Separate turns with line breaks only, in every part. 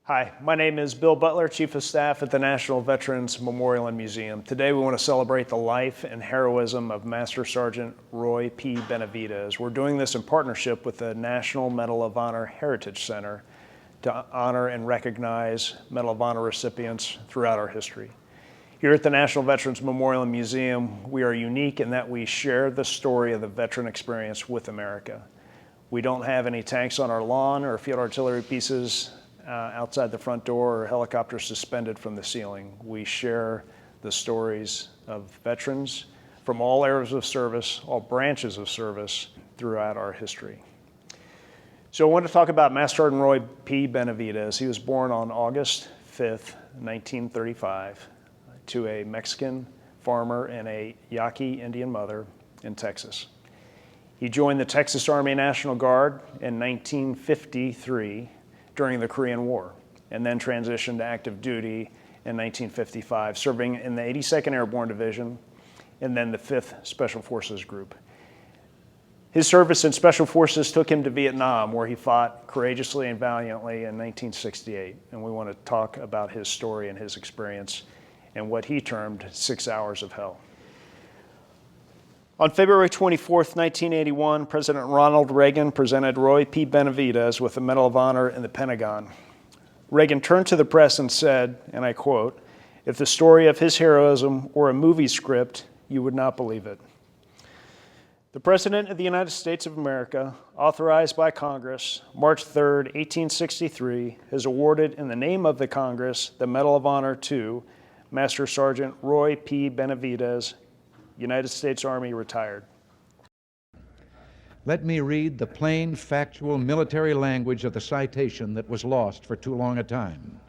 Hi, my name is Bill Butler, Chief of Staff at the National Veterans Memorial and Museum. Today we want to celebrate the life and heroism of Master Sergeant Roy P. Benavidez. We're doing this in partnership with the National Medal of Honor Heritage Center to honor and recognize Medal of Honor recipients throughout our history. Here at the National Veterans Memorial and Museum, we are unique in that we share the story of the veteran experience with America. We don't have any tanks on our lawn or field artillery pieces outside the front door or helicopters suspended from the ceiling. We share the stories of veterans from all areas of service, all branches of service throughout our history. So I want to talk about Master Sergeant Roy P. Benavidez. He was born on August 5th, 1935, to a Mexican farmer and a Yaqui Indian mother in Texas. He joined the Texas Army National Guard in 1953 during the Korean War, and then transitioned to active duty in 1955, serving in the 82nd Airborne Division and then the 5th Special Forces Group. His service in Special Forces took him to Vietnam, where he fought courageously and valiantly in 1968, and we want to talk about his story and his experience and what he termed 6 hours of hell. On February 24, 1981, President Ronald Reagan presented Roy P. Benavidez with the Medal of Honor in the Pentagon. Reagan turned to the press and said, and I quote, "If the story of his heroism were a movie script, you would not believe it." The President of the United States of America, authorized by Congress, March 3, 1863, has awarded in the name of the Congress the Medal of Honor to Master Sergeant Roy P. Benavidez, United States Army, retired.
Let me read the plain, factual military language of the citation that was lost for too long a time.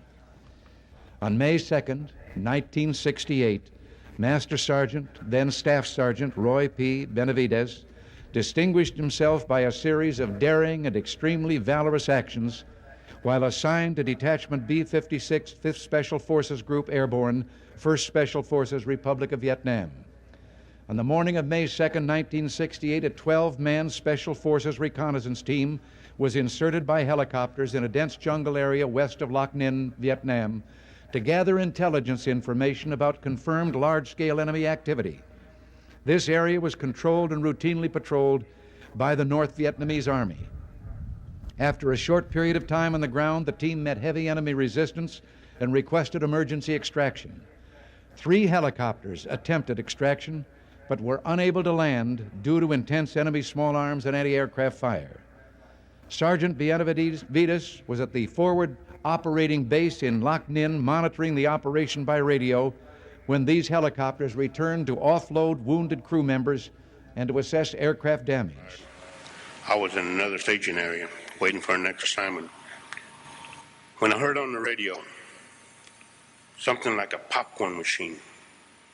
On May 2nd, 1968, Master Sergeant, then Staff Sergeant Roy P. Benavidez distinguished himself by a series of daring and extremely valorous actions while assigned to Detachment B-56, 5th Special Forces Group Airborne, 1st Special Forces, Republic of Vietnam. On the morning of May 2nd, 1968, a 12-man Special Forces reconnaissance team was inserted by helicopters in a dense jungle area west of Loc Ninh, Vietnam, to gather intelligence information about confirmed large-scale enemy activity. This area was controlled and routinely patrolled by the North Vietnamese Army. After a short period of time on the ground, the team met heavy enemy resistance and requested emergency extraction. 3 helicopters attempted extraction, but were unable to land due to intense enemy small arms and anti-aircraft fire. Sergeant Benavidez was at the forward operating base in Loc Ninh monitoring the operation by radio when these helicopters returned to offload wounded crew members and to assess aircraft damage.
I was in another staging area waiting for our next assignment when I heard on the radio something like a popcorn machine.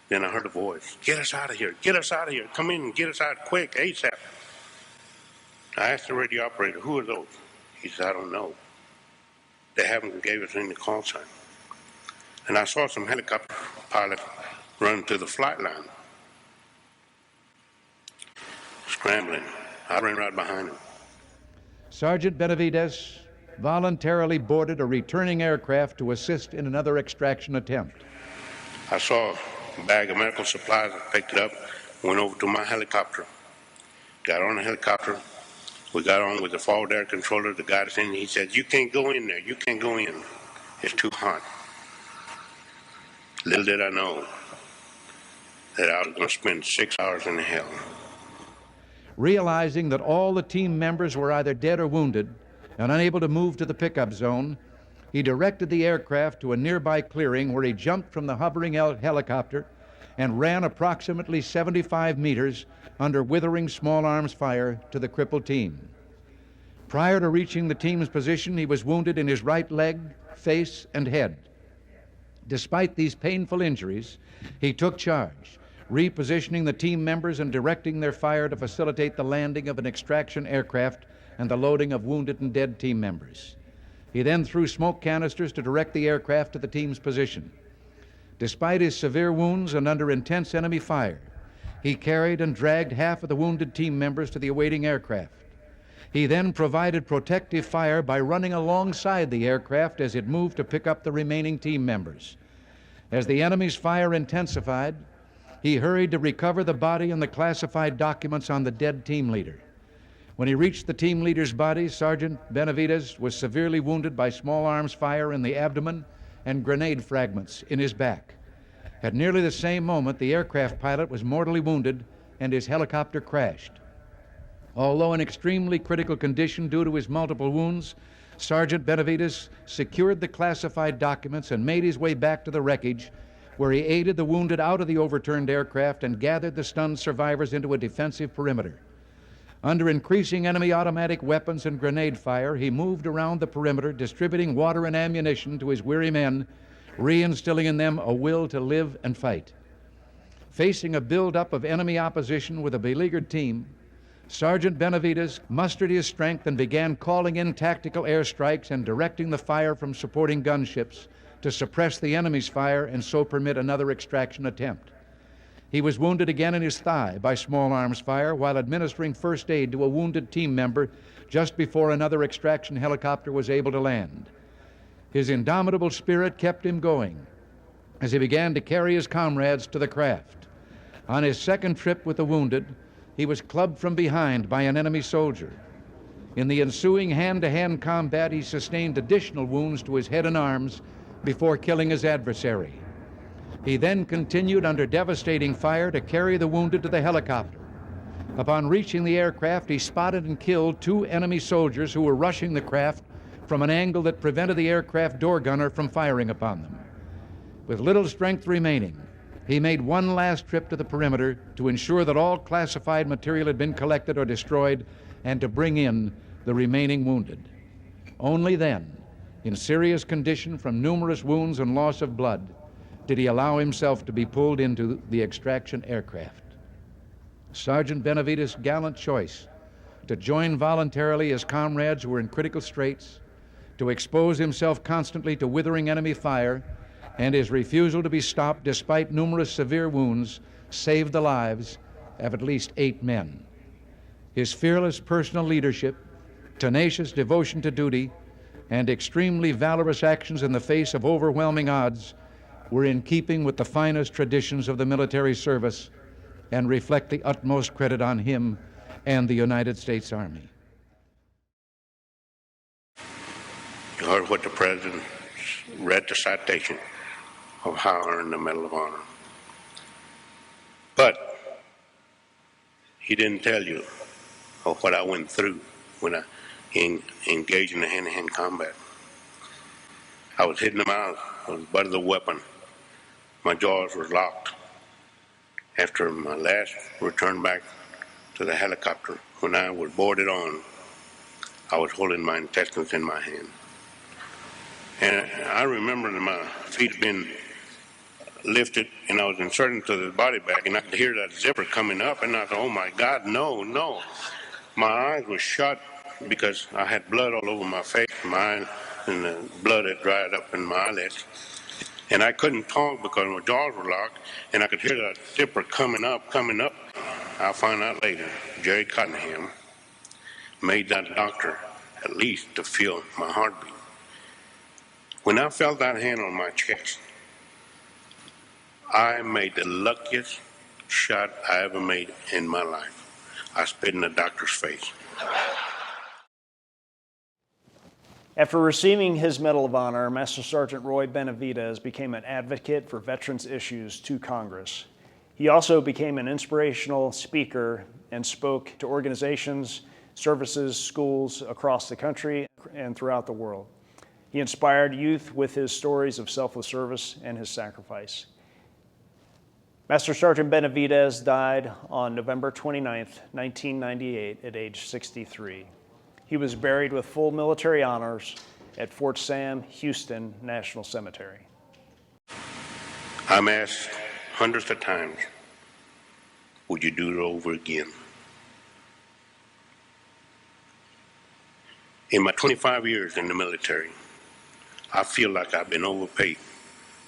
Then I heard a voice, "Get us out of here, get us out of here, come in and get us out quick, ASAP." I asked the radio operator, "Who are those?" He said, "I don't know. They haven't gave us any call sign." And I saw some helicopter pilots run to the flight line, scrambling. I ran right behind them.
Sergeant Benavidez voluntarily boarded a returning aircraft to assist in another extraction attempt.
I saw a bag of medical supplies. I picked it up, went over to my helicopter, got on the helicopter. We got on with the forward air controller, the guy that's in. He said, "You can't go in there. You can't go in. It's too hot." Little did I know that I was going to spend 6 hours in hell.
Realizing that all the team members were either dead or wounded and unable to move to the pickup zone, he directed the aircraft to a nearby clearing where he jumped from the hovering helicopter and ran approximately 75 meters under withering small arms fire to the crippled team. Prior to reaching the team's position, he was wounded in his right leg, face, and head. Despite these painful injuries, he took charge, repositioning the team members and directing their fire to facilitate the landing of an extraction aircraft and the loading of wounded and dead team members. He then threw smoke canisters to direct the aircraft to the team's position. Despite his severe wounds and under intense enemy fire, he carried and dragged half of the wounded team members to the awaiting aircraft. He then provided protective fire by running alongside the aircraft as it moved to pick up the remaining team members. As the enemy's fire intensified, he hurried to recover the body and the classified documents on the dead team leader. When he reached the team leader's body, Sergeant Benavidez was severely wounded by small arms fire in the abdomen and grenade fragments in his back. At nearly the same moment, the aircraft pilot was mortally wounded and his helicopter crashed. Although in extremely critical condition due to his multiple wounds, Sergeant Benavidez secured the classified documents and made his way back to the wreckage, where he aided the wounded out of the overturned aircraft and gathered the stunned survivors into a defensive perimeter. Under increasing enemy automatic weapons and grenade fire, he moved around the perimeter, distributing water and ammunition to his weary men, reinstilling in them a will to live and fight. Facing a buildup of enemy opposition with a beleaguered team, Sergeant Benavidez mustered his strength and began calling in tactical airstrikes and directing the fire from supporting gunships to suppress the enemy's fire and so permit another extraction attempt. He was wounded again in his thigh by small arms fire while administering first aid to a wounded team member just before another extraction helicopter was able to land. His indomitable spirit kept him going as he began to carry his comrades to the craft. On his second trip with the wounded, he was clubbed from behind by an enemy soldier. In the ensuing hand-to-hand combat, he sustained additional wounds to his head and arms before killing his adversary. He then continued under devastating fire to carry the wounded to the helicopter. Upon reaching the aircraft, he spotted and killed 2 enemy soldiers who were rushing the craft from an angle that prevented the aircraft door gunner from firing upon them. With little strength remaining, he made one last trip to the perimeter to ensure that all classified material had been collected or destroyed and to bring in the remaining wounded. Only then, in serious condition from numerous wounds and loss of blood, did he allow himself to be pulled into the extraction aircraft. Sergeant Benavidez' gallant choice to join voluntarily his comrades who were in critical straits, to expose himself constantly to withering enemy fire, and his refusal to be stopped despite numerous severe wounds saved the lives of at least 8 men. His fearless personal leadership, tenacious devotion to duty, and extremely valorous actions in the face of overwhelming odds were in keeping with the finest traditions of the military service and reflect the utmost credit on him and the United States Army.
You heard what the President read, the citation of how I earned the Medal of Honor. But he didn't tell you of what I went through when I engaged in the hand-to-hand combat. I was hitting them out with the butt of the weapon. My jaws were locked. After my last return back to the helicopter, when I was boarded on, I was holding my intestines in my hand. And I remember that my feet had been lifted and I was inserted into the body bag and I could hear that zipper coming up and I thought, oh my God, no. My eyes were shut because I had blood all over my face, my eyes, and the blood had dried up in my eyelids. And I couldn't talk because my jaws were locked, and I could hear that zipper coming up. I'll find out later, Jerry Cottenham made that doctor at least to feel my heartbeat. When I felt that hand on my chest, I made the luckiest shot I ever made in my life. I spit in the doctor's face.
After receiving his Medal of Honor, Master Sergeant Roy Benavidez became an advocate for veterans' issues to Congress. He also became an inspirational speaker and spoke to organizations, services, schools across the country and throughout the world. He inspired youth with his stories of selfless service and his sacrifice. Master Sergeant Benavidez died on November 29, 1998, at age 63. He was buried with full military honors at Fort Sam Houston National Cemetery.
I'm asked hundreds of times, would you do it over again? In my 25 years in the military, I feel like I've been overpaid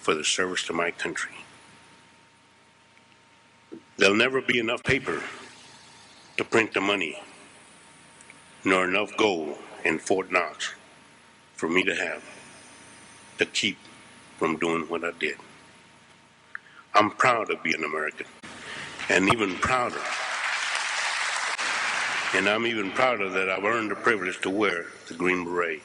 for the service to my country. There'll never be enough paper to print the money. nor enough gold in Fort Knox for me to have to keep from doing what I did. I'm proud to be an American, and even prouder. And I'm even prouder that I've earned the privilege to wear the Green Beret.